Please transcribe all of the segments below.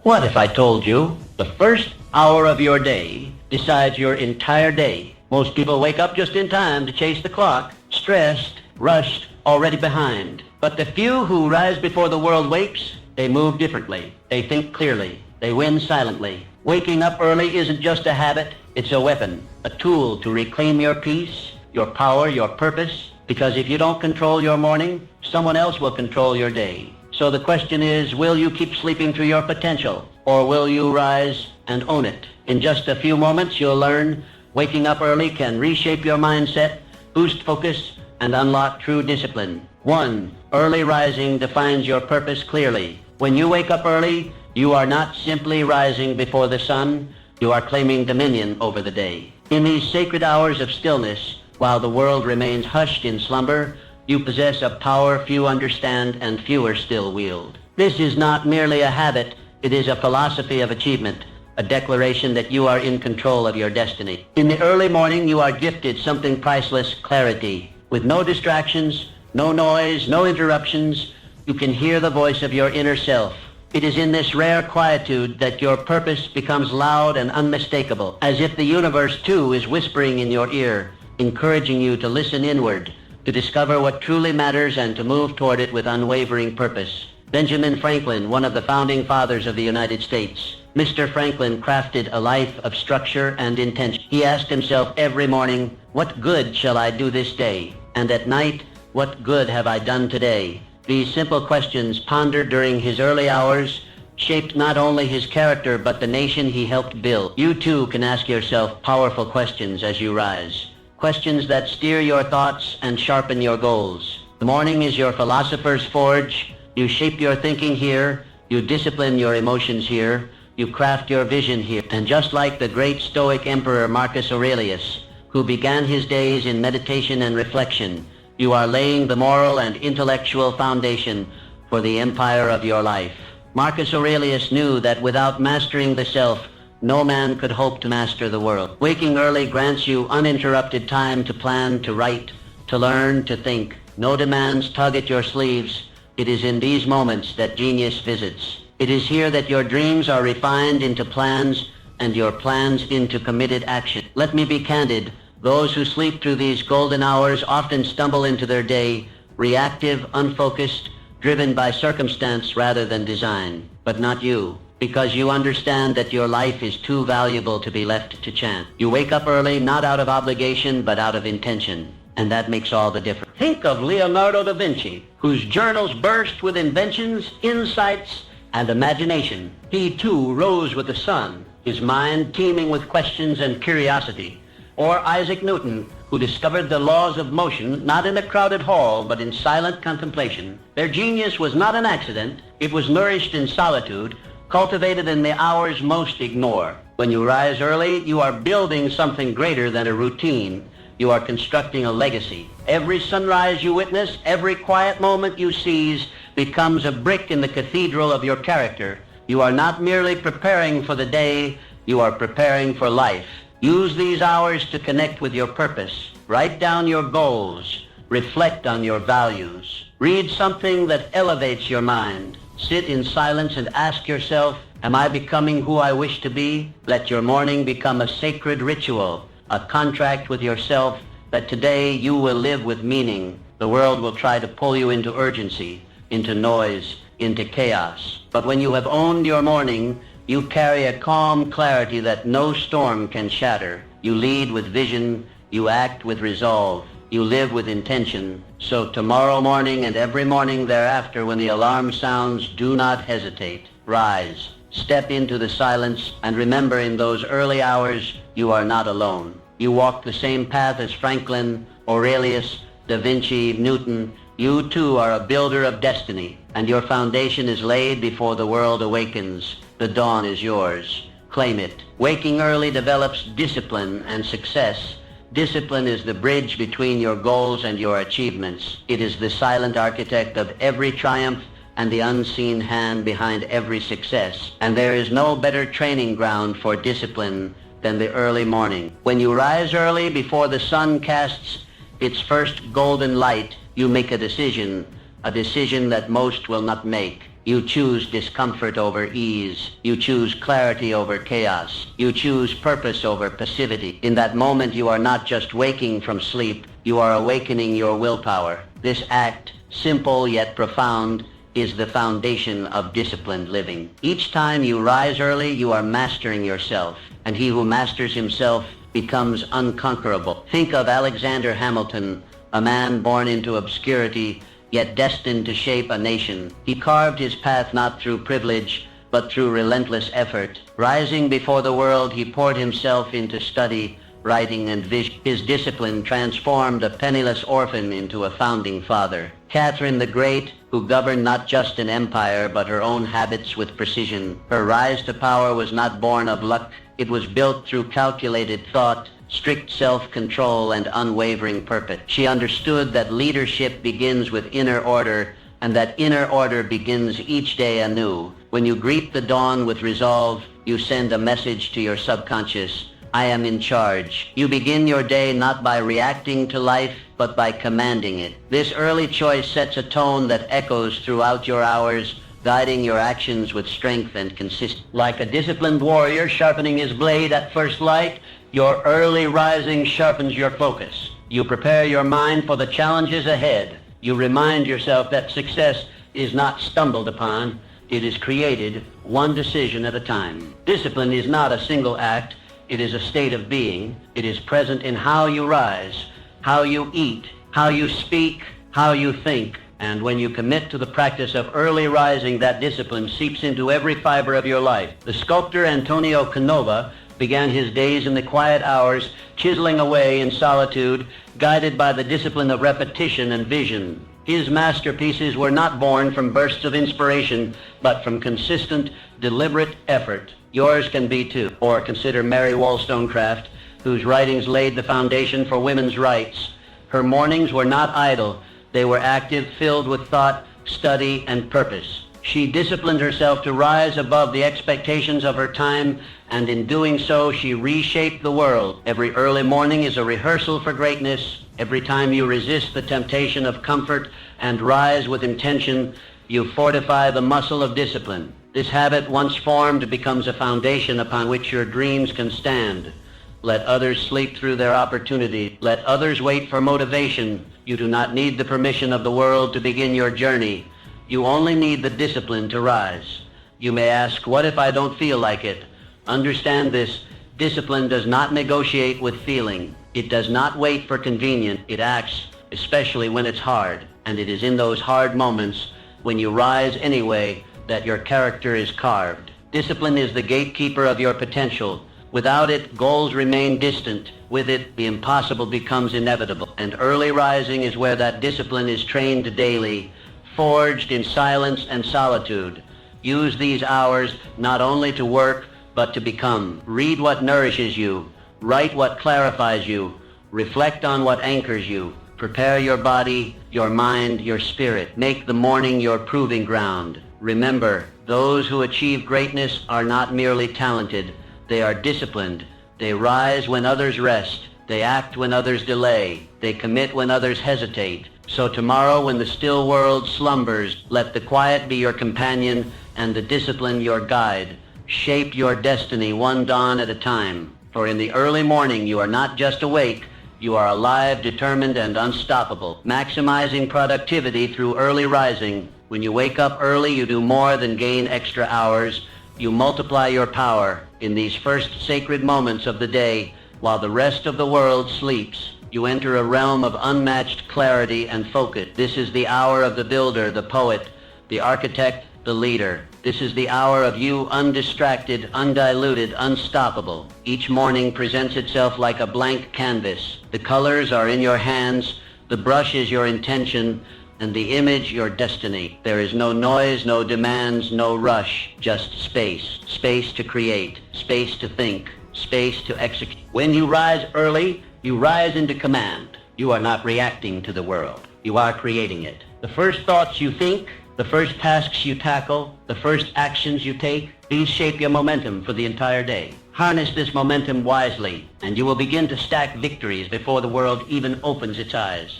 What if I told you the first hour of your day decides your entire day? Most people wake up just in time to chase the clock, stressed, rushed, already behind. But the few who rise before the world wakes, they move differently. They think clearly. They win silently. Waking up early isn't just a habit, it's a weapon, a tool to reclaim your peace, your power, your purpose. Because if you don't control your morning, someone else will control your day. So the question is, will you keep sleeping through your potential, or will you rise and own it? In just a few moments, you'll learn waking up early can reshape your mindset, boost focus, and unlock true discipline. 1. Early rising defines your purpose clearly. When you wake up early, you are not simply rising before the sun, you are claiming dominion over the day. In these sacred hours of stillness, while the world remains hushed in slumber, you possess a power few understand and fewer still wield. This is not merely a habit, it is a philosophy of achievement, a declaration that you are in control of your destiny. In the early morning, you are gifted something priceless, clarity. With no distractions, no noise, no interruptions, you can hear the voice of your inner self. It is in this rare quietude that your purpose becomes loud and unmistakable, as if the universe too is whispering in your ear, encouraging you to listen inward, to discover what truly matters and to move toward it with unwavering purpose. Benjamin Franklin, one of the founding fathers of the United States. Mr. Franklin crafted a life of structure and intention. He asked himself every morning, what good shall I do this day? And at night, what good have I done today? These simple questions, pondered during his early hours, shaped not only his character but the nation he helped build. You too can ask yourself powerful questions as you rise. Questions that steer your thoughts and sharpen your goals. The morning is your philosopher's forge. You shape your thinking here. You discipline your emotions here. You craft your vision here. And just like the great Stoic Emperor Marcus Aurelius, who began his days in meditation and reflection, you are laying the moral and intellectual foundation for the empire of your life. Marcus Aurelius knew that without mastering the self, no man could hope to master the world. Waking early grants you uninterrupted time to plan, to write, to learn, to think. No demands tug at your sleeves. It is in these moments that genius visits. It is here that your dreams are refined into plans and your plans into committed action. Let me be candid. Those who sleep through these golden hours often stumble into their day, reactive, unfocused, driven by circumstance rather than design. But not you. Because you understand that your life is too valuable to be left to chance. You wake up early, not out of obligation, but out of intention. And that makes all the difference. Think of Leonardo da Vinci, whose journals burst with inventions, insights, and imagination. He too rose with the sun, his mind teeming with questions and curiosity. Or Isaac Newton, who discovered the laws of motion not in a crowded hall, but in silent contemplation. Their genius was not an accident. It was nourished in solitude, cultivated in the hours most ignore. When you rise early, you are building something greater than a routine. You are constructing a legacy. Every sunrise you witness, every quiet moment you seize, becomes a brick in the cathedral of your character. You are not merely preparing for the day, you are preparing for life. Use these hours to connect with your purpose. Write down your goals. Reflect on your values. Read something that elevates your mind. Sit in silence and ask yourself, am I becoming who I wish to be? Let your morning become a sacred ritual, a contract with yourself that today you will live with meaning. The world will try to pull you into urgency, into noise, into chaos. But when you have owned your morning, you carry a calm clarity that no storm can shatter. You lead with vision, you act with resolve, you live with intention. So tomorrow morning and every morning thereafter, when the alarm sounds, do not hesitate. Rise, step into the silence, and remember, in those early hours, you are not alone. You walk the same path as Franklin, Aurelius, Da Vinci, Newton. You too are a builder of destiny, and your foundation is laid before the world awakens. The dawn is yours. Claim it. Waking early develops discipline and success. Discipline is the bridge between your goals and your achievements. It is the silent architect of every triumph and the unseen hand behind every success. And there is no better training ground for discipline than the early morning. When you rise early before the sun casts its first golden light, you make a decision that most will not make. You choose discomfort over ease. You choose clarity over chaos. You choose purpose over passivity. In that moment, you are not just waking from sleep, you are awakening your willpower. This act, simple yet profound, is the foundation of disciplined living. Each time you rise early, you are mastering yourself, and he who masters himself becomes unconquerable. Think of Alexander Hamilton, a man born into obscurity, yet destined to shape a nation. He carved his path not through privilege, but through relentless effort. Rising before the world, he poured himself into study, writing, and vision. His discipline transformed a penniless orphan into a founding father. Catherine the Great, who governed not just an empire, but her own habits with precision. Her rise to power was not born of luck. It was built through calculated thought, strict self-control, and unwavering purpose. She understood that leadership begins with inner order, and that inner order begins each day anew. When you greet the dawn with resolve, you send a message to your subconscious: I am in charge. You begin your day not by reacting to life, but by commanding it. This early choice sets a tone that echoes throughout your hours, guiding your actions with strength and consistency. Like a disciplined warrior sharpening his blade at first light, your early rising sharpens your focus. You prepare your mind for the challenges ahead. You remind yourself that success is not stumbled upon, it is created one decision at a time. Discipline is not a single act. It is a state of being. It is present in how you rise, how you eat, how you speak, how you think. And when you commit to the practice of early rising, that discipline seeps into every fiber of your life. The sculptor Antonio Canova began his days in the quiet hours, chiseling away in solitude, guided by the discipline of repetition and vision. His masterpieces were not born from bursts of inspiration, but from consistent, deliberate effort. Yours can be too. Or consider Mary Wollstonecraft, whose writings laid the foundation for women's rights. Her mornings were not idle. They were active, filled with thought, study, and purpose. She disciplined herself to rise above the expectations of her time, and in doing so, she reshaped the world. Every early morning is a rehearsal for greatness. Every time you resist the temptation of comfort and rise with intention, you fortify the muscle of discipline. This habit, once formed, becomes a foundation upon which your dreams can stand. Let others sleep through their opportunity. Let others wait for motivation. You do not need the permission of the world to begin your journey. You only need the discipline to rise. You may ask, what if I don't feel like it? Understand this: discipline does not negotiate with feeling. It does not wait for convenience. It acts, especially when it's hard. And it is in those hard moments, when you rise anyway, that your character is carved. Discipline is the gatekeeper of your potential. Without it, goals remain distant. With it, the impossible becomes inevitable. And early rising is where that discipline is trained daily, forged in silence and solitude. Use these hours not only to work, but to become. Read what nourishes you. Write what clarifies you. Reflect on what anchors you. Prepare your body, your mind, your spirit. Make the morning your proving ground. Remember, those who achieve greatness are not merely talented. They are disciplined. They rise when others rest. They act when others delay. They commit when others hesitate. So tomorrow, when the still world slumbers, let the quiet be your companion and the discipline your guide. Shape your destiny one dawn at a time. For in the early morning, you are not just awake, you are alive, determined, and unstoppable. Maximizing productivity through early rising. When you wake up early, you do more than gain extra hours. You multiply your power. In these first sacred moments of the day, while the rest of the world sleeps, you enter a realm of unmatched clarity and focus. This is the hour of the builder, the poet, the architect, the leader. This is the hour of you undistracted, undiluted, unstoppable. Each morning presents itself like a blank canvas. The colors are in your hands, the brush is your intention, and the image your destiny. There is no noise, no demands, no rush, just space. Space to create, space to think, space to execute. When you rise early, you rise into command. You are not reacting to the world. You are creating it. The first thoughts you think, the first tasks you tackle, the first actions you take, these shape your momentum for the entire day. Harness this momentum wisely, and you will begin to stack victories before the world even opens its eyes.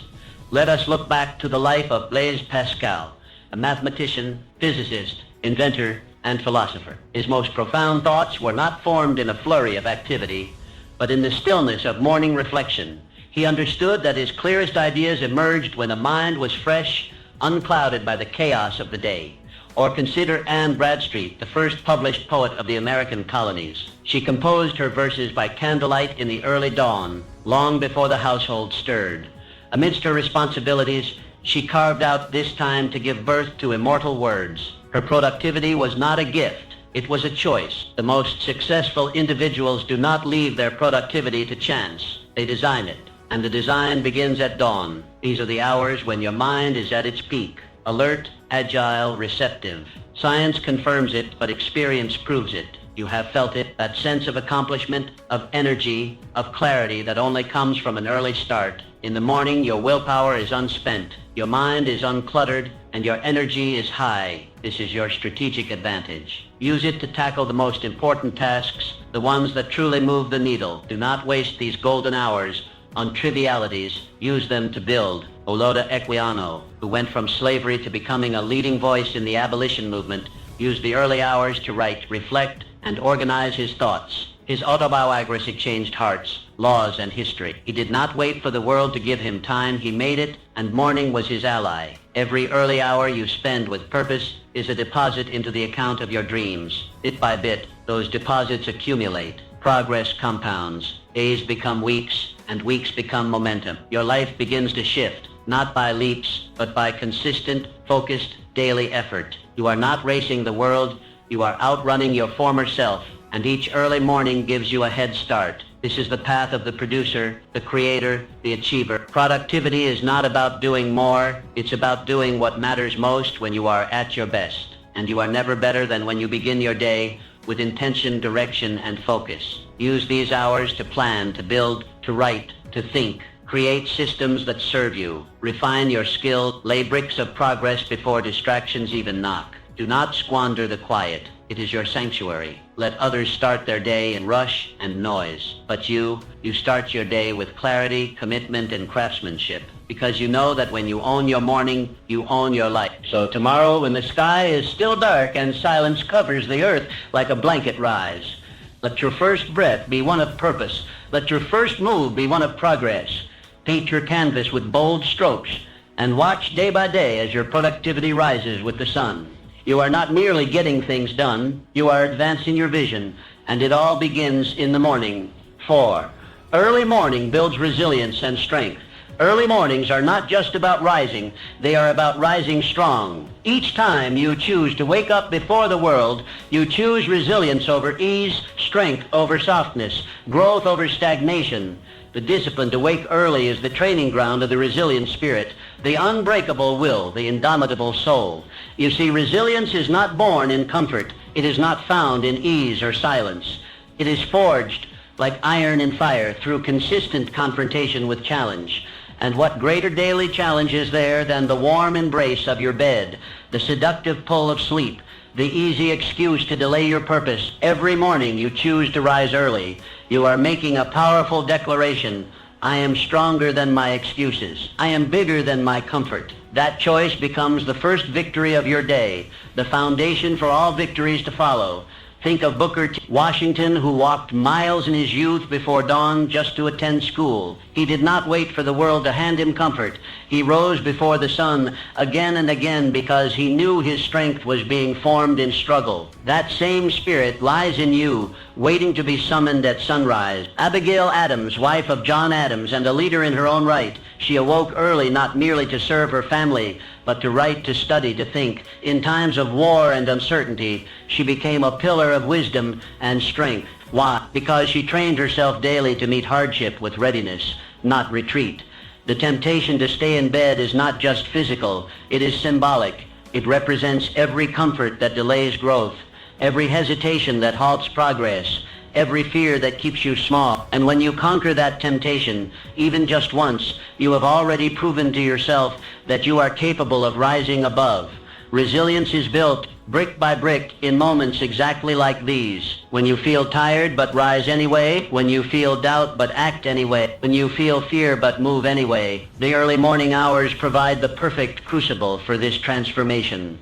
Let us look back to the life of Blaise Pascal. a mathematician, physicist, inventor, and philosopher. His most profound thoughts were not formed in a flurry of activity, but in the stillness of morning reflection. He understood that his clearest ideas emerged when the mind was fresh, unclouded by the chaos of the day. Or consider Anne Bradstreet, the first published poet of the American colonies. She composed her verses by candlelight in the early dawn, long before the household stirred. Amidst her responsibilities, she carved out this time to give birth to immortal words. Her productivity was not a gift. It was a choice. The most successful individuals do not leave their productivity to chance. They design it, and the design begins at dawn. These are the hours when your mind is at its peak, alert, agile, receptive. Science confirms it, but experience proves it. You have felt it, that sense of accomplishment, of energy, of clarity that only comes from an early start. In the morning, your willpower is unspent, your mind is uncluttered, and your energy is high. This is your strategic advantage. Use it to tackle the most important tasks, the ones that truly move the needle. Do not waste these golden hours on trivialities. Use them to build. Oloda Equiano, who went from slavery to becoming a leading voice in the abolition movement, used the early hours to write, reflect, and organize his thoughts. His autobiography changed hearts, laws, and history. He did not wait for the world to give him time. He made it, and morning was his ally. Every early hour you spend with purpose is a deposit into the account of your dreams. Bit by bit, those deposits accumulate. Progress compounds. Days become weeks, and weeks become momentum. Your life begins to shift, not by leaps, but by consistent, focused, daily effort. You are not racing the world. You are outrunning your former self, and each early morning gives you a head start. This is the path of the producer, the creator, the achiever. Productivity is not about doing more. It's about doing what matters most when you are at your best. And you are never better than when you begin your day with intention, direction, and focus. Use these hours to plan, to build, to write, to think. Create systems that serve you. Refine your skill. Lay bricks of progress before distractions even knock. Do not squander the quiet. It is your sanctuary. Let others start their day in rush and noise. But you start your day with clarity, commitment, and craftsmanship. Because you know that when you own your morning, you own your life. So tomorrow, when the sky is still dark and silence covers the earth like a blanket, rise. Let your first breath be one of purpose. Let your first move be one of progress. Paint your canvas with bold strokes and watch day by day as your productivity rises with the sun. You are not merely getting things done, you are advancing your vision, and it all begins in the morning. 4. Early morning builds resilience and strength. Early mornings are not just about rising, they are about rising strong. Each time you choose to wake up before the world, you choose resilience over ease, strength over softness, growth over stagnation. The discipline to wake early is the training ground of the resilient spirit, the unbreakable will, the indomitable soul. You see, resilience is not born in comfort. It is not found in ease or silence. It is forged like iron in fire through consistent confrontation with challenge. And what greater daily challenge is there than the warm embrace of your bed, the seductive pull of sleep, the easy excuse to delay your purpose? Every morning you choose to rise early. You are making a powerful declaration. I am stronger than my excuses. I am bigger than my comfort. That choice becomes the first victory of your day, the foundation for all victories to follow. Think of Booker T. Washington, who walked miles in his youth before dawn just to attend school. He did not wait for the world to hand him comfort. He rose before the sun again and again because he knew his strength was being formed in struggle. That same spirit lies in you, waiting to be summoned at sunrise. Abigail Adams, wife of John Adams and a leader in her own right, she awoke early not merely to serve her family, but to write, to study, to think. In times of war and uncertainty, she became a pillar of wisdom and strength. Why? Because she trained herself daily to meet hardship with readiness, not retreat. The temptation to stay in bed is not just physical, it is symbolic. It represents every comfort that delays growth, every hesitation that halts progress, every fear that keeps you small. And when you conquer that temptation, even just once, you have already proven to yourself that you are capable of rising above. Resilience is built brick by brick in moments exactly like these. When you feel tired but rise anyway, when you feel doubt but act anyway, when you feel fear but move anyway. The early morning hours provide the perfect crucible for this transformation.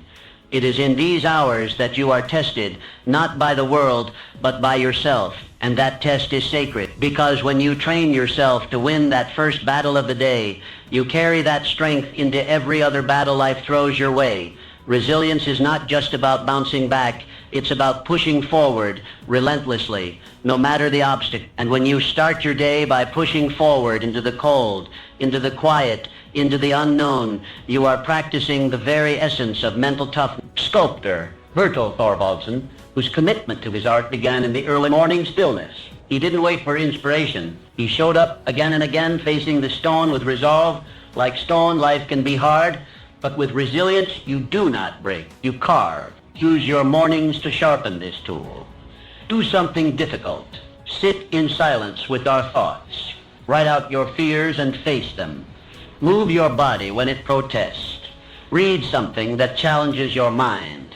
It is in these hours that you are tested, not by the world, but by yourself. And that test is sacred, because when you train yourself to win that first battle of the day, you carry that strength into every other battle life throws your way. Resilience is not just about bouncing back, it's about pushing forward relentlessly, no matter the obstacle. And when you start your day by pushing forward into the cold, into the quiet, into the unknown, you are practicing the very essence of mental toughness. Sculptor Bertel Thorvaldsen, whose commitment to his art began in the early morning stillness. He didn't wait for inspiration. He showed up again and again, facing the stone with resolve. Like stone, life can be hard, but with resilience, you do not break, you carve. Use your mornings to sharpen this tool. Do something difficult. Sit in silence with our thoughts. Write out your fears and face them. Move your body when it protests. Read something that challenges your mind.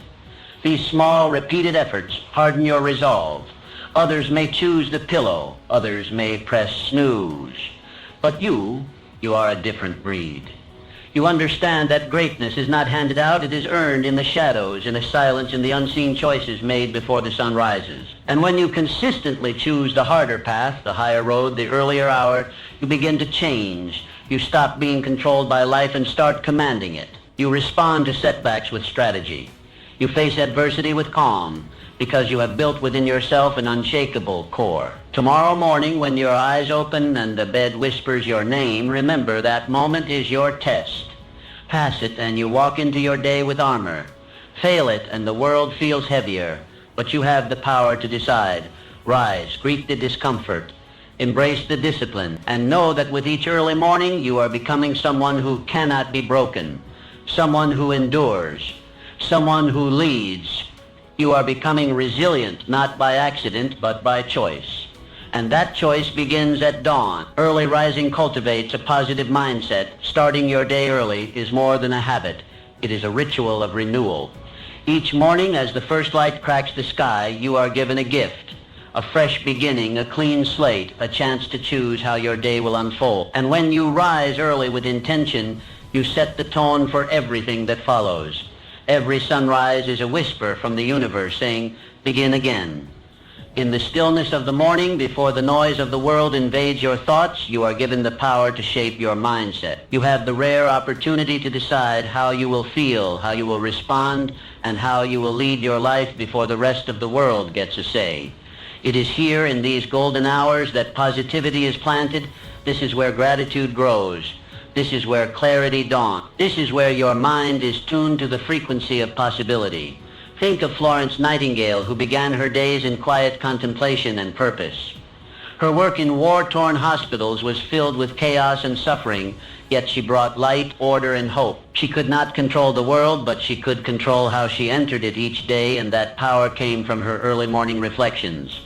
These small, repeated efforts harden your resolve. Others may choose the pillow. Others may press snooze. But you are a different breed. You understand that greatness is not handed out, it is earned in the shadows, in the silence, in the unseen choices made before the sun rises. And when you consistently choose the harder path, the higher road, the earlier hour, you begin to change. You stop being controlled by life and start commanding it. You respond to setbacks with strategy. You face adversity with calm, because you have built within yourself an unshakable core. Tomorrow morning, when your eyes open and the bed whispers your name, remember that moment is your test. Pass it and you walk into your day with armor. Fail it and the world feels heavier, but you have the power to decide. Rise, greet the discomfort, embrace the discipline, and know that with each early morning you are becoming someone who cannot be broken, someone who endures, someone who leads. You are becoming resilient, not by accident, but by choice. And that choice begins at dawn. Early rising cultivates a positive mindset. Starting your day early is more than a habit. It is a ritual of renewal. Each morning, as the first light cracks the sky, you are given a gift. A fresh beginning, a clean slate, a chance to choose how your day will unfold. And when you rise early with intention, you set the tone for everything that follows. Every sunrise is a whisper from the universe saying, begin again. In the stillness of the morning, before the noise of the world invades your thoughts, you are given the power to shape your mindset. You have the rare opportunity to decide how you will feel, how you will respond, and how you will lead your life before the rest of the world gets a say. It is here in these golden hours that positivity is planted. This is where gratitude grows. This is where clarity dawns. This is where your mind is tuned to the frequency of possibility. Think of Florence Nightingale, who began her days in quiet contemplation and purpose. Her work in war-torn hospitals was filled with chaos and suffering, yet she brought light, order, and hope. She could not control the world, but she could control how she entered it each day, and that power came from her early morning reflections.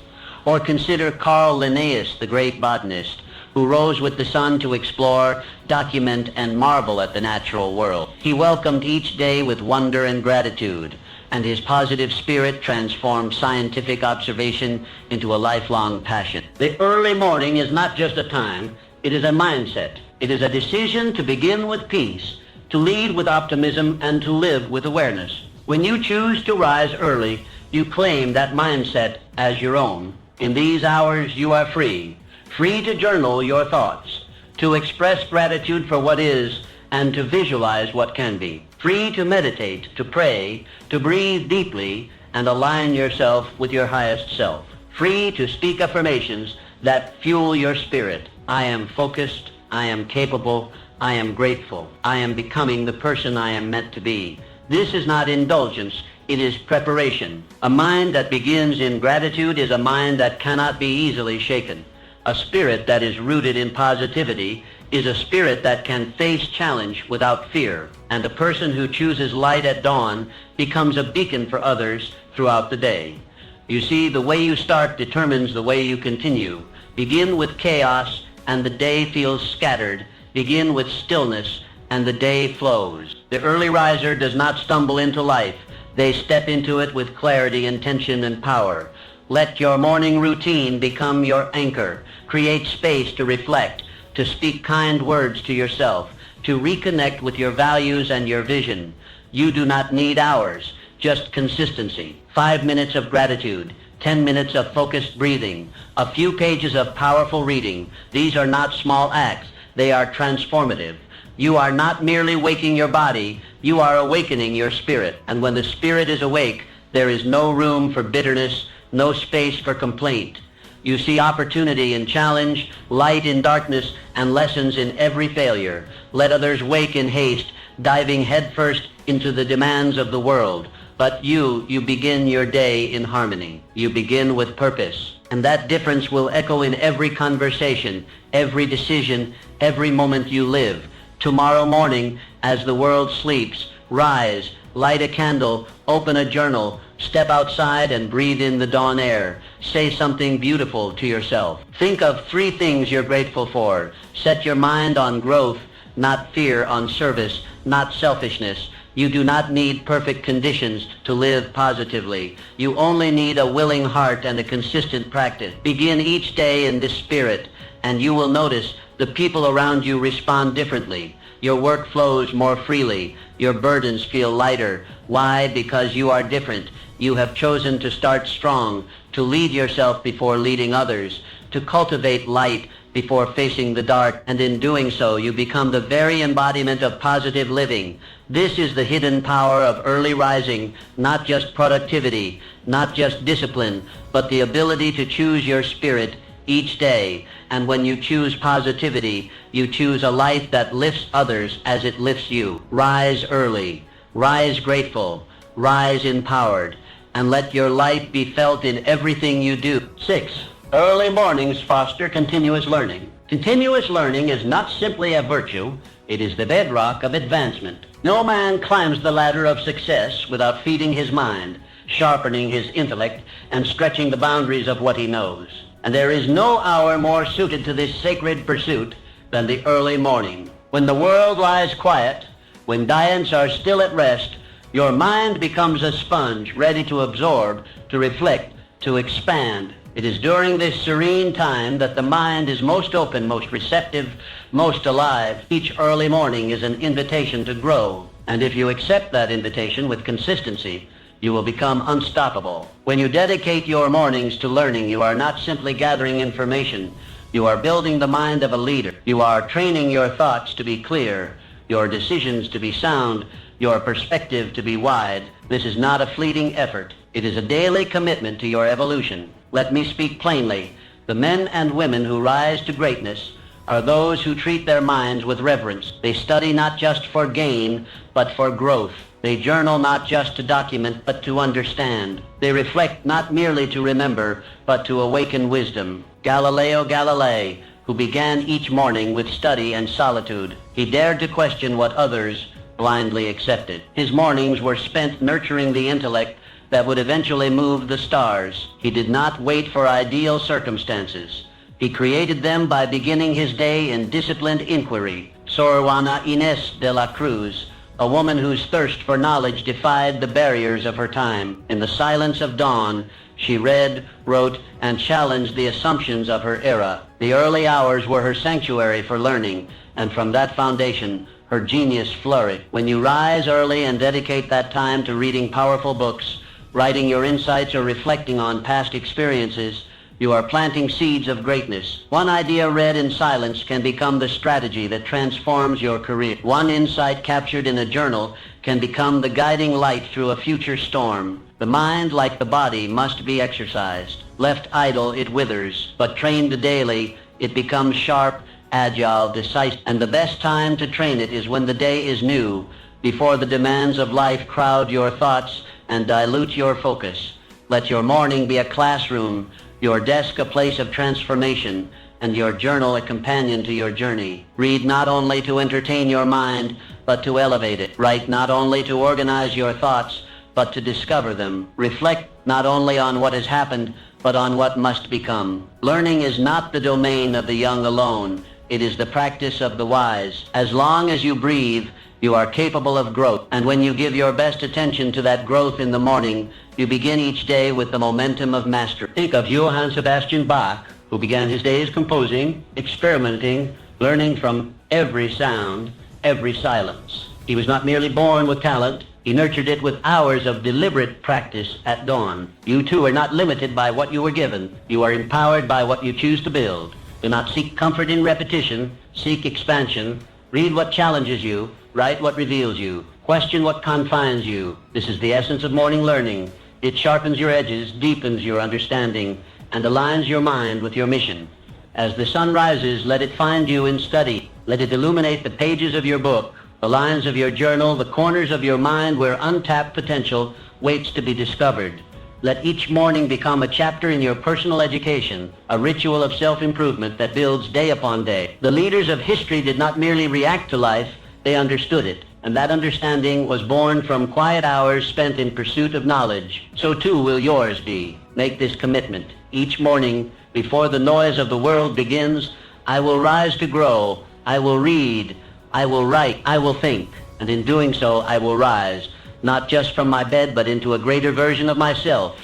Or consider Carl Linnaeus, the great botanist, who rose with the sun to explore, document, and marvel at the natural world. He welcomed each day with wonder and gratitude, and his positive spirit transformed scientific observation into a lifelong passion. The early morning is not just a time, it is a mindset. It is a decision to begin with peace, to lead with optimism, and to live with awareness. When you choose to rise early, you claim that mindset as your own. In these hours, you are free to journal your thoughts, to express gratitude for what is, and to visualize what can be. Free to meditate, to pray, to breathe deeply, and align yourself with your highest self. Free to speak affirmations that fuel your spirit. I am focused, I am capable, I am grateful, I am becoming the person I am meant to be. This is not indulgence, it is preparation. A mind that begins in gratitude is a mind that cannot be easily shaken. A spirit that is rooted in positivity is a spirit that can face challenge without fear. And a person who chooses light at dawn becomes a beacon for others throughout the day. You see, the way you start determines the way you continue. Begin with chaos and the day feels scattered. Begin with stillness and the day flows. The early riser does not stumble into life. They step into it with clarity, intention, and power. Let your morning routine become your anchor. Create space to reflect, to speak kind words to yourself, to reconnect with your values and your vision. You do not need hours, just consistency. 5 minutes of gratitude, 10 minutes of focused breathing, a few pages of powerful reading. These are not small acts. They are transformative. You are not merely waking your body, you are awakening your spirit. And when the spirit is awake, there is no room for bitterness, no space for complaint. You see opportunity in challenge, light in darkness, and lessons in every failure. Let others wake in haste, diving headfirst into the demands of the world. But you begin your day in harmony. You begin with purpose. And that difference will echo in every conversation, every decision, every moment you live. Tomorrow morning, as the world sleeps, rise, light a candle, open a journal, step outside and breathe in the dawn air. Say something beautiful to yourself. Think of 3 things you're grateful for. Set your mind on growth, not fear, on service, not selfishness. You do not need perfect conditions to live positively. You only need a willing heart and a consistent practice. Begin each day in this spirit, and you will notice the people around you respond differently. Your work flows more freely. Your burdens feel lighter. Why? Because you are different. You have chosen to start strong, to lead yourself before leading others, to cultivate light before facing the dark, and in doing so, you become the very embodiment of positive living. This is the hidden power of early rising, not just productivity, not just discipline, but the ability to choose your spirit each day. And when you choose positivity, you choose a life that lifts others as it lifts you. Rise early, rise grateful, rise empowered, and let your life be felt in everything you do. 6. Early mornings foster continuous learning. Continuous learning is not simply a virtue, it is the bedrock of advancement. No man climbs the ladder of success without feeding his mind, sharpening his intellect, and stretching the boundaries of what he knows. And there is no hour more suited to this sacred pursuit than the early morning. When the world lies quiet, when giants are still at rest, your mind becomes a sponge ready to absorb, to reflect, to expand. It is during this serene time that the mind is most open, most receptive, most alive. Each early morning is an invitation to grow. And if you accept that invitation with consistency, you will become unstoppable. When you dedicate your mornings to learning, you are not simply gathering information. You are building the mind of a leader. You are training your thoughts to be clear, your decisions to be sound, your perspective to be wide. This is not a fleeting effort. It is a daily commitment to your evolution. Let me speak plainly. The men and women who rise to greatness are those who treat their minds with reverence. They study not just for gain, but for growth. They journal not just to document, but to understand. They reflect not merely to remember, but to awaken wisdom. Galileo Galilei, who began each morning with study and solitude, he dared to question what others blindly accepted. His mornings were spent nurturing the intellect that would eventually move the stars. He did not wait for ideal circumstances. He created them by beginning his day in disciplined inquiry. Sor Juana Inés de la Cruz, a woman whose thirst for knowledge defied the barriers of her time. In the silence of dawn, she read, wrote, and challenged the assumptions of her era. The early hours were her sanctuary for learning, and from that foundation, her genius flourished. When you rise early and dedicate that time to reading powerful books, writing your insights, or reflecting on past experiences, you are planting seeds of greatness. One idea read in silence can become the strategy that transforms your career. One insight captured in a journal can become the guiding light through a future storm. The mind, like the body, must be exercised. Left idle, it withers, but trained daily, it becomes sharp, agile, decisive. And the best time to train it is when the day is new, before the demands of life crowd your thoughts and dilute your focus. Let your morning be a classroom, your desk a place of transformation, and your journal a companion to your journey. Read not only to entertain your mind, but to elevate it. Write not only to organize your thoughts, but to discover them. Reflect not only on what has happened, but on what must become. Learning is not the domain of the young alone. It is the practice of the wise. As long as you breathe, You are capable of growth. And when you give your best attention to that growth in the morning, you begin each day with the momentum of mastery. Think of Johann Sebastian Bach, who began his days composing, experimenting, learning from every sound, every silence. He was not merely born with talent. He nurtured it with hours of deliberate practice at dawn. You too are not limited by what you were given. You are empowered by what you choose to build. Do not seek comfort in repetition. Seek expansion. Read what challenges you. Write what reveals you. Question what confines you. This is the essence of morning learning. It sharpens your edges, deepens your understanding, and aligns your mind with your mission. As the sun rises, let it find you in study. Let it illuminate the pages of your book, the lines of your journal, the corners of your mind where untapped potential waits to be discovered. Let each morning become a chapter in your personal education, a ritual of self-improvement that builds day upon day. The leaders of history did not merely react to life, they understood it. And that understanding was born from quiet hours spent in pursuit of knowledge. So too will yours be. Make this commitment. Each morning, before the noise of the world begins, I will rise to grow. I will read. I will write. I will think. And in doing so, I will rise, not just from my bed, but into a greater version of myself.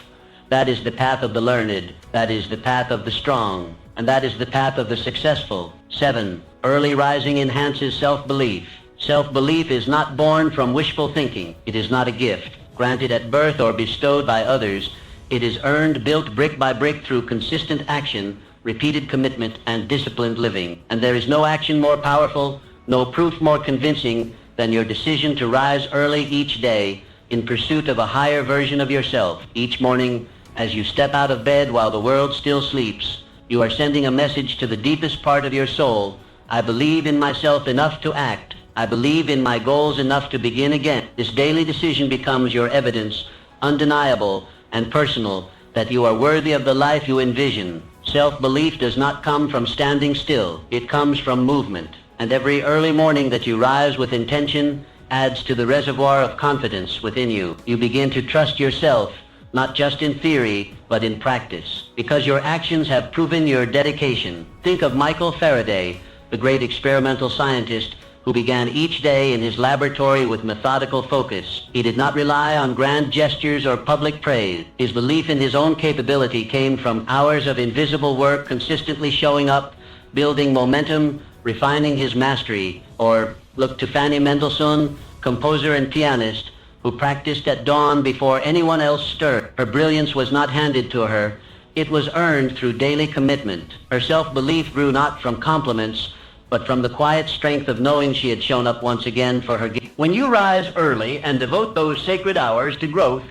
That is the path of the learned. That is the path of the strong. And that is the path of the successful. 7. Early rising enhances self-belief. Self-belief is not born from wishful thinking. It is not a gift, granted at birth or bestowed by others. It is earned, built brick by brick through consistent action, repeated commitment, and disciplined living. And there is no action more powerful, no proof more convincing than your decision to rise early each day in pursuit of a higher version of yourself. Each morning, as you step out of bed while the world still sleeps, you are sending a message to the deepest part of your soul. I believe in myself enough to act. I believe in my goals enough to begin again. This daily decision becomes your evidence, undeniable and personal, that you are worthy of the life you envision. Self-belief does not come from standing still. It comes from movement. And every early morning that you rise with intention adds to the reservoir of confidence within you. You begin to trust yourself, not just in theory, but in practice, because your actions have proven your dedication. Think of Michael Faraday, the great experimental scientist who began each day in his laboratory with methodical focus. He did not rely on grand gestures or public praise. His belief in his own capability came from hours of invisible work, consistently showing up, building momentum, refining his mastery. Or look to Fanny Mendelssohn, composer and pianist, who practiced at dawn before anyone else stirred. Her brilliance was not handed to her. It was earned through daily commitment. Her self-belief grew not from compliments, but from the quiet strength of knowing she had shown up once again for her gift. When you rise early and devote those sacred hours to growth,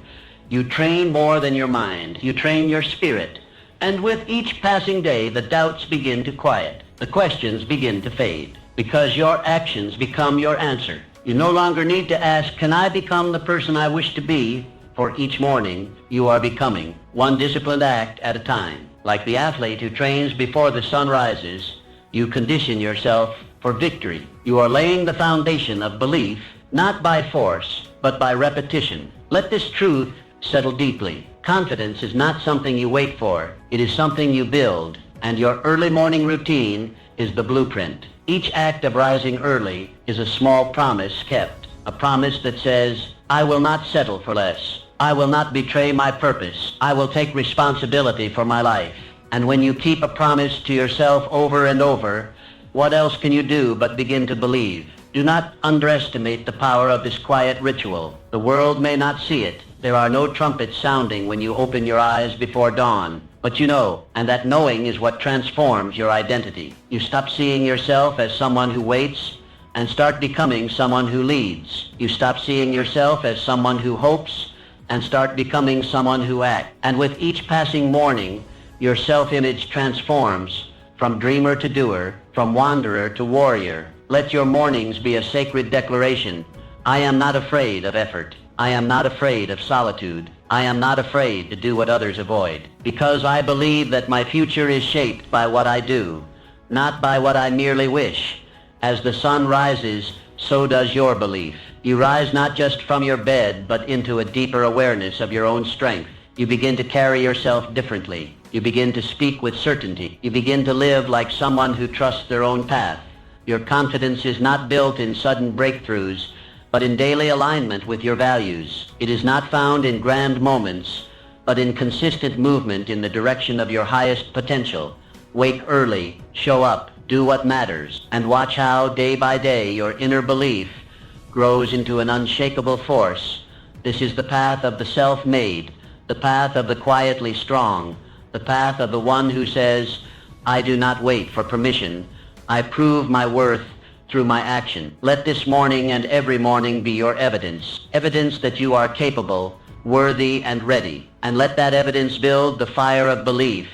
you train more than your mind. You train your spirit. And with each passing day, the doubts begin to quiet. The questions begin to fade, because your actions become your answer. You no longer need to ask, can I become the person I wish to be? For each morning, you are becoming, one disciplined act at a time. Like the athlete who trains before the sun rises, you condition yourself for victory. You are laying the foundation of belief, not by force, but by repetition. Let this truth settle deeply. Confidence is not something you wait for. It is something you build, and your early morning routine is the blueprint. Each act of rising early is a small promise kept, a promise that says, I will not settle for less. I will not betray my purpose. I will take responsibility for my life. And when you keep a promise to yourself over and over, what else can you do but begin to believe? Do not underestimate the power of this quiet ritual. The world may not see it. There are no trumpets sounding when you open your eyes before dawn. But you know, and that knowing is what transforms your identity. You stop seeing yourself as someone who waits and start becoming someone who leads. You stop seeing yourself as someone who hopes and start becoming someone who acts. And with each passing morning, your self-image transforms from dreamer to doer, from wanderer to warrior. Let your mornings be a sacred declaration. I am not afraid of effort. I am not afraid of solitude. I am not afraid to do what others avoid, because I believe that my future is shaped by what I do, not by what I merely wish. As the sun rises, so does your belief. You rise not just from your bed, but into a deeper awareness of your own strength. You begin to carry yourself differently. You begin to speak with certainty. You begin to live like someone who trusts their own path, Your confidence is not built in sudden breakthroughs, but in daily alignment with your values. It is not found in grand moments, but in consistent movement in the direction of your highest potential. Wake early, show up, do what matters, and watch how, day by day, your inner belief grows into an unshakable force. This is the path of the self-made, the path of the quietly strong, the path of the one who says, I do not wait for permission. I prove my worth through my action. Let this morning and every morning be your evidence that you are capable, worthy, and ready. And let that evidence build the fire of belief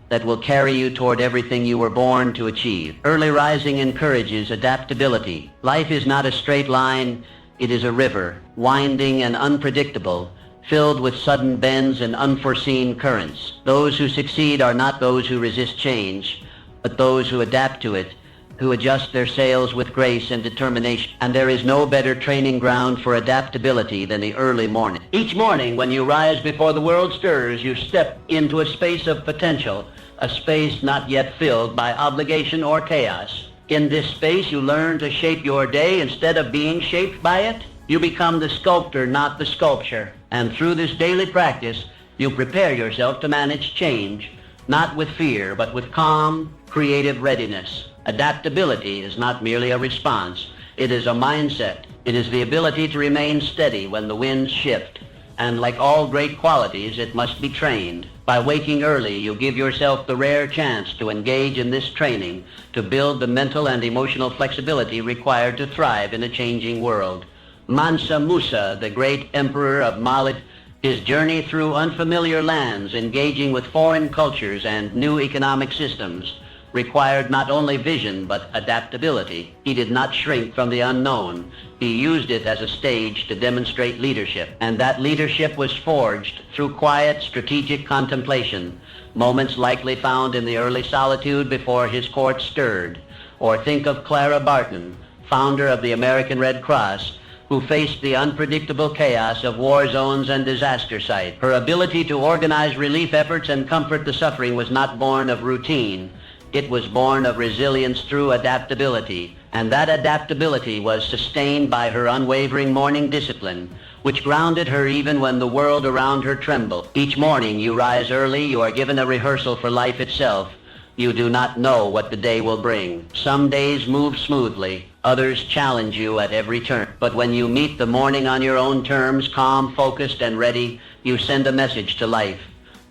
that will carry you toward everything you were born to achieve. Early rising encourages adaptability. Life is not a straight line, it is a river, winding and unpredictable, filled with sudden bends and unforeseen currents. Those who succeed are not those who resist change, but those who adapt to it, who adjust their sails with grace and determination. And there is no better training ground for adaptability than the early morning. Each morning when you rise before the world stirs, you step into a space of potential, a space not yet filled by obligation or chaos. In this space, you learn to shape your day instead of being shaped by it. You become the sculptor, not the sculpture. And through this daily practice, you prepare yourself to manage change, not with fear, but with calm, creative readiness. Adaptability is not merely a response. It is a mindset. It is the ability to remain steady when the winds shift. And like all great qualities, it must be trained. By waking early, you give yourself the rare chance to engage in this training, to build the mental and emotional flexibility required to thrive in a changing world. Mansa Musa, the great emperor of Mali, his journey through unfamiliar lands, engaging with foreign cultures and new economic systems, required not only vision but adaptability. He did not shrink from the unknown. He used it as a stage to demonstrate leadership. And that leadership was forged through quiet, strategic contemplation, moments likely found in the early solitude before his court stirred. Or think of Clara Barton, founder of the American Red Cross, who faced the unpredictable chaos of war zones and disaster sites. Her ability to organize relief efforts and comfort the suffering was not born of routine. It was born of resilience through adaptability, and that adaptability was sustained by her unwavering morning discipline, which grounded her even when the world around her trembled. Each morning you rise early, you are given a rehearsal for life itself. You do not know what the day will bring. Some days move smoothly, others challenge you at every turn. But when you meet the morning on your own terms, calm, focused, and ready, you send a message to life.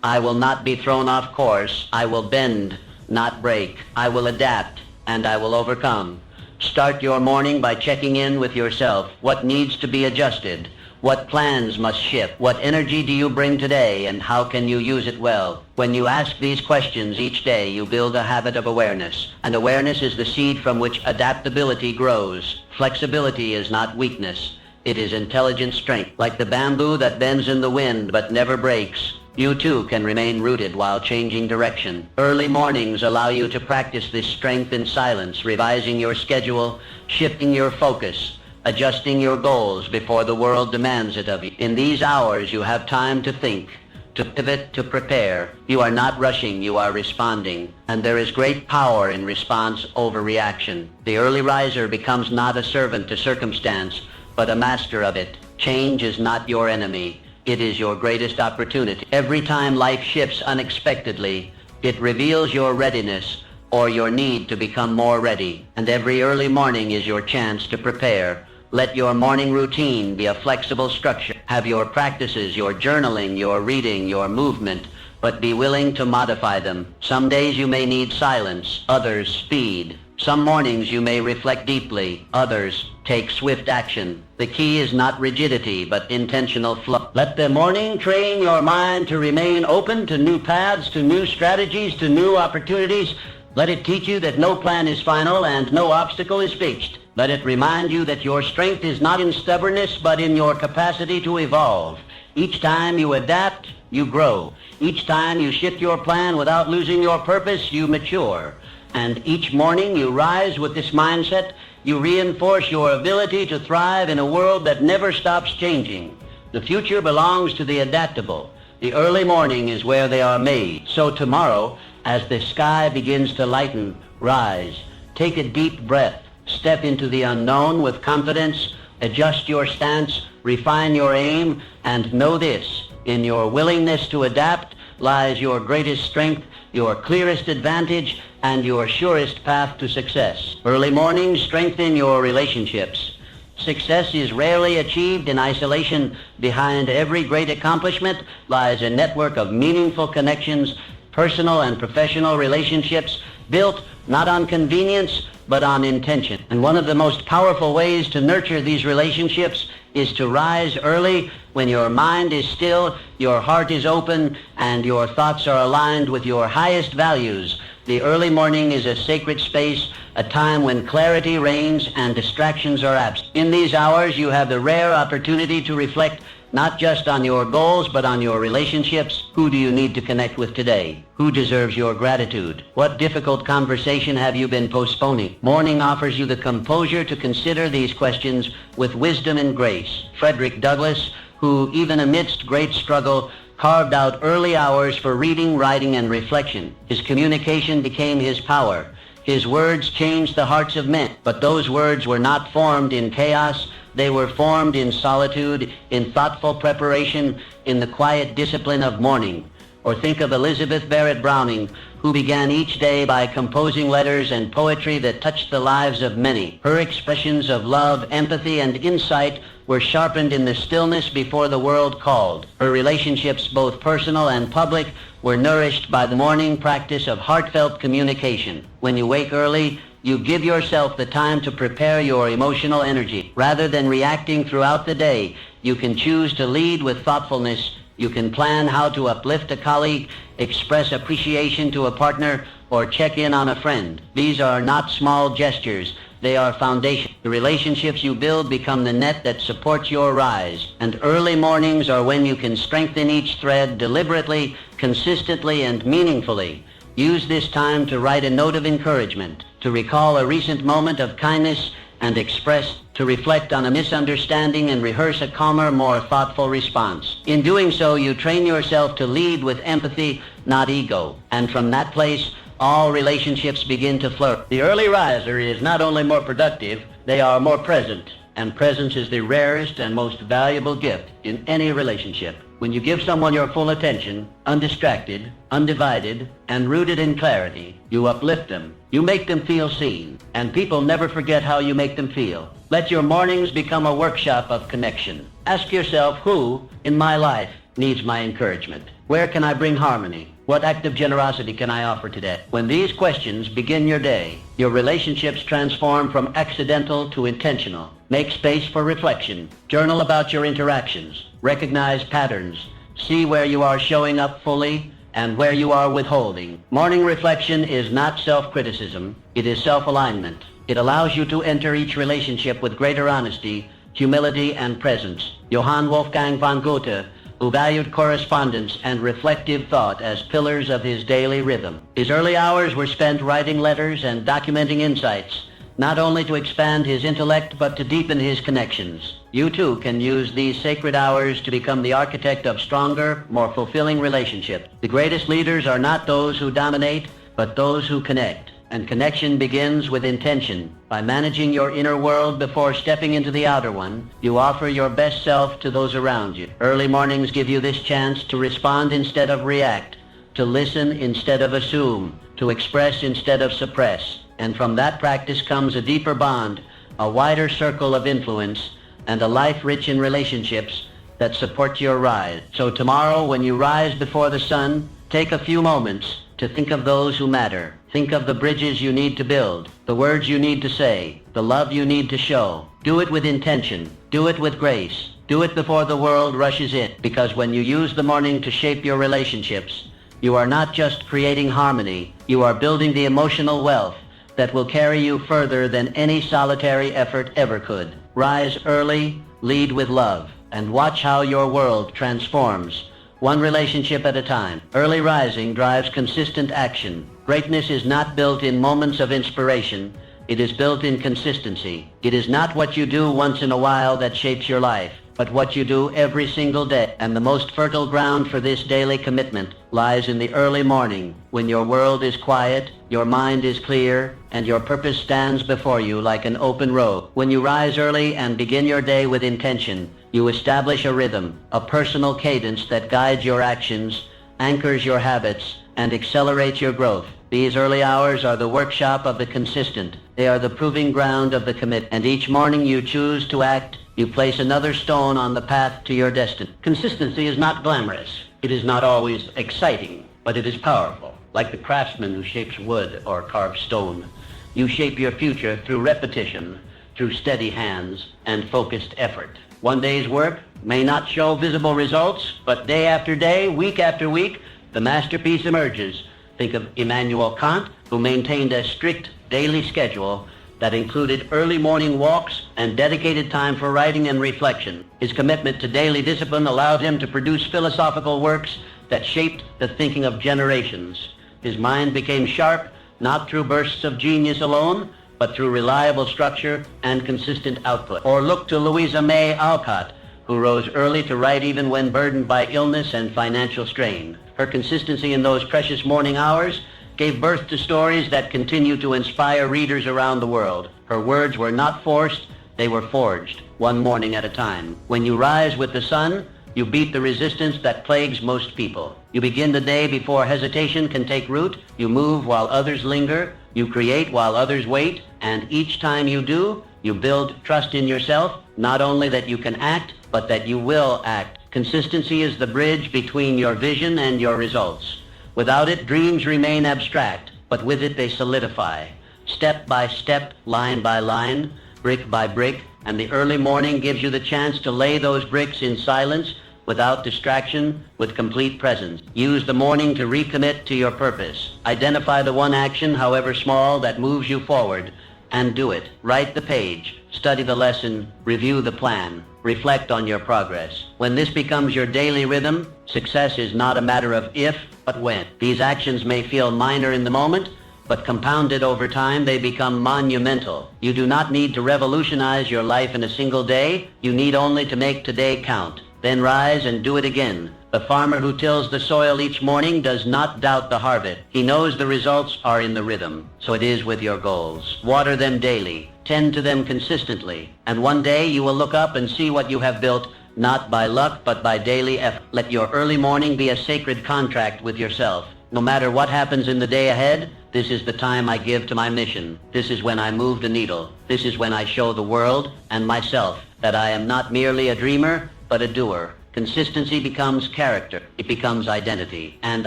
I will not be thrown off course. I will bend, not break. I will adapt, and I will overcome. Start your morning by checking in with yourself. What needs to be adjusted? What plans must shift? What energy do you bring today, and how can you use it well? When you ask these questions each day, you build a habit of awareness. And awareness is the seed from which adaptability grows. Flexibility is not weakness. It is intelligent strength. Like the bamboo that bends in the wind but never breaks, you too can remain rooted while changing direction. Early mornings allow you to practice this strength in silence, revising your schedule, shifting your focus, adjusting your goals before the world demands it of you. In these hours, you have time to think, to pivot, to prepare. You are not rushing, you are responding. And there is great power in response over reaction. The early riser becomes not a servant to circumstance, but a master of it. Change is not your enemy. It is your greatest opportunity. Every time life shifts unexpectedly, it reveals your readiness or your need to become more ready. And every early morning is your chance to prepare. Let your morning routine be a flexible structure. Have your practices, your journaling, your reading, your movement, but be willing to modify them. Some days you may need silence, others speed. Some mornings you may reflect deeply, others take swift action. The key is not rigidity, but intentional flow. Let the morning train your mind to remain open to new paths, to new strategies, to new opportunities. Let it teach you that no plan is final and no obstacle is fixed. Let it remind you that your strength is not in stubbornness, but in your capacity to evolve. Each time you adapt, you grow. Each time you shift your plan without losing your purpose, you mature. And each morning you rise with this mindset, you reinforce your ability to thrive in a world that never stops changing. The future belongs to the adaptable. The early morning is where they are made. So tomorrow, as the sky begins to lighten, rise. Take a deep breath. Step into the unknown with confidence, adjust your stance, refine your aim, and know this: in your willingness to adapt lies your greatest strength, your clearest advantage, and your surest path to success. Early mornings strengthen your relationships. Success is rarely achieved in isolation. Behind every great accomplishment lies a network of meaningful connections, personal and professional relationships built not on convenience, but on intention. And one of the most powerful ways to nurture these relationships is to rise early when your mind is still, your heart is open, and your thoughts are aligned with your highest values. The early morning is a sacred space, a time when clarity reigns and distractions are absent. In these hours, you have the rare opportunity to reflect not just on your goals, but on your relationships. Who do you need to connect with today? Who deserves your gratitude? What difficult conversation have you been postponing? Morning offers you the composure to consider these questions with wisdom and grace. Frederick Douglass, who even amidst great struggle carved out early hours for reading, writing, and reflection. His communication became his power. His words changed the hearts of men. But those words were not formed in chaos. They were formed in solitude, in thoughtful preparation, in the quiet discipline of morning. Or think of Elizabeth Barrett Browning, who began each day by composing letters and poetry that touched the lives of many. Her expressions of love, empathy, and insight were sharpened in the stillness before the world called. Her relationships, both personal and public, were nourished by the morning practice of heartfelt communication. When you wake early, you give yourself the time to prepare your emotional energy. Rather than reacting throughout the day, you can choose to lead with thoughtfulness. You can plan how to uplift a colleague, express appreciation to a partner, or check in on a friend. These are not small gestures. They are foundation. The relationships you build become the net that supports your rise. And early mornings are when you can strengthen each thread deliberately, consistently, and meaningfully. Use this time to write a note of encouragement, to recall a recent moment of kindness and express, to reflect on a misunderstanding and rehearse a calmer, more thoughtful response. In doing so, you train yourself to lead with empathy, not ego. And from that place, all relationships begin to flourish. The early riser is not only more productive, they are more present. And presence is the rarest and most valuable gift in any relationship. When you give someone your full attention, undistracted, undivided, and rooted in clarity, you uplift them. You make them feel seen. And people never forget how you make them feel. Let your mornings become a workshop of connection. Ask yourself, who in my life needs my encouragement? Where can I bring harmony? What act of generosity can I offer today? When these questions begin your day, your relationships transform from accidental to intentional. Make space for reflection. Journal about your interactions. Recognize patterns. See where you are showing up fully and where you are withholding. Morning reflection is not self-criticism. It is self-alignment. It allows you to enter each relationship with greater honesty, humility, and presence. Johann Wolfgang von Goethe, who valued correspondence and reflective thought as pillars of his daily rhythm. His early hours were spent writing letters and documenting insights, not only to expand his intellect, but to deepen his connections. You too can use these sacred hours to become the architect of stronger, more fulfilling relationships. The greatest leaders are not those who dominate, but those who connect. And connection begins with intention. By managing your inner world before stepping into the outer one, you offer your best self to those around you. Early mornings give you this chance to respond instead of react, to listen instead of assume, to express instead of suppress. And from that practice comes a deeper bond, a wider circle of influence, and a life rich in relationships that support your rise. So tomorrow, when you rise before the sun, take a few moments to think of those who matter. Think of the bridges you need to build, the words you need to say, the love you need to show. Do it with intention. Do it with grace. Do it before the world rushes in. Because when you use the morning to shape your relationships, you are not just creating harmony, you are building the emotional wealth that will carry you further than any solitary effort ever could. Rise early, lead with love, and watch how your world transforms, one relationship at a time. Early rising drives consistent action. Greatness is not built in moments of inspiration. It is built in consistency. It is not what you do once in a while that shapes your life. but what you do every single day. And the most fertile ground for this daily commitment lies in the early morning, when your world is quiet, your mind is clear, and your purpose stands before you like an open road. When you rise early and begin your day with intention, you establish a rhythm, a personal cadence that guides your actions, anchors your habits, and accelerates your growth. These early hours are the workshop of the consistent. They are the proving ground of the commit. And each morning you choose to act, you place another stone on the path to your destiny. Consistency is not glamorous. It is not always exciting, but it is powerful. Like the craftsman who shapes wood or carves stone, you shape your future through repetition, through steady hands and focused effort. One day's work may not show visible results, but day after day, week after week, the masterpiece emerges. Think of Immanuel Kant, who maintained a strict daily schedule that included early morning walks and dedicated time for writing and reflection. His commitment to daily discipline allowed him to produce philosophical works that shaped the thinking of generations. His mind became sharp, not through bursts of genius alone, but through reliable structure and consistent output. Or look to Louisa May Alcott, who rose early to write even when burdened by illness and financial strain. Her consistency in those precious morning hours gave birth to stories that continue to inspire readers around the world. Her words were not forced, they were forged, one morning at a time. When you rise with the sun, you beat the resistance that plagues most people. You begin the day before hesitation can take root. You move while others linger. You create while others wait. And each time you do, you build trust in yourself, not only that you can act, but that you will act. Consistency is the bridge between your vision and your results. Without it, dreams remain abstract, but with it they solidify. Step by step, line by line, brick by brick, and the early morning gives you the chance to lay those bricks in silence, without distraction, with complete presence. Use the morning to recommit to your purpose. Identify the one action, however small, that moves you forward, and do it. Write the page, study the lesson, review the plan, reflect on your progress. When this becomes your daily rhythm, success is not a matter of if, but when. These actions may feel minor in the moment, but compounded over time, they become monumental. You do not need to revolutionize your life in a single day. You need only to make today count. Then rise and do it again. The farmer who tills the soil each morning does not doubt the harvest. He knows the results are in the rhythm. So it is with your goals. Water them daily. Tend to them consistently. And one day you will look up and see what you have built, not by luck, but by daily effort. Let your early morning be a sacred contract with yourself. No matter what happens in the day ahead, this is the time I give to my mission. This is when I move the needle. This is when I show the world and myself that I am not merely a dreamer, but a doer. Consistency becomes character. It becomes identity. And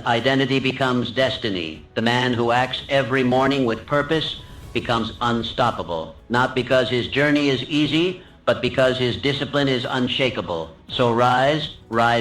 identity becomes destiny. The man who acts every morning with purpose becomes unstoppable. Not because his journey is easy, but because his discipline is unshakable. So rise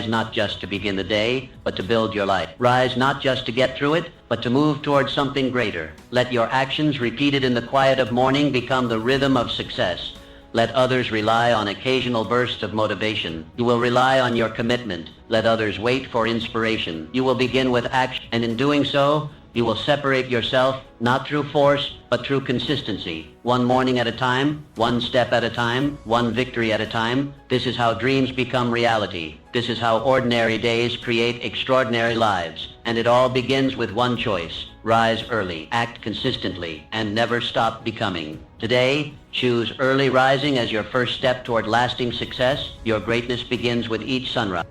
not just to begin the day, but to build your life. Rise not just to get through it, but to move towards something greater. Let your actions repeated in the quiet of morning become the rhythm of success. Let others rely on occasional bursts of motivation. You will rely on your commitment. Let others wait for inspiration. You will begin with action, and in doing so, you will separate yourself not through force, but through consistency. One morning at a time, one step at a time, one victory at a time. This is how dreams become reality. This is how ordinary days create extraordinary lives. And it all begins with one choice. Rise early, act consistently, and never stop becoming. Today, choose early rising as your first step toward lasting success. Your greatness begins with each sunrise.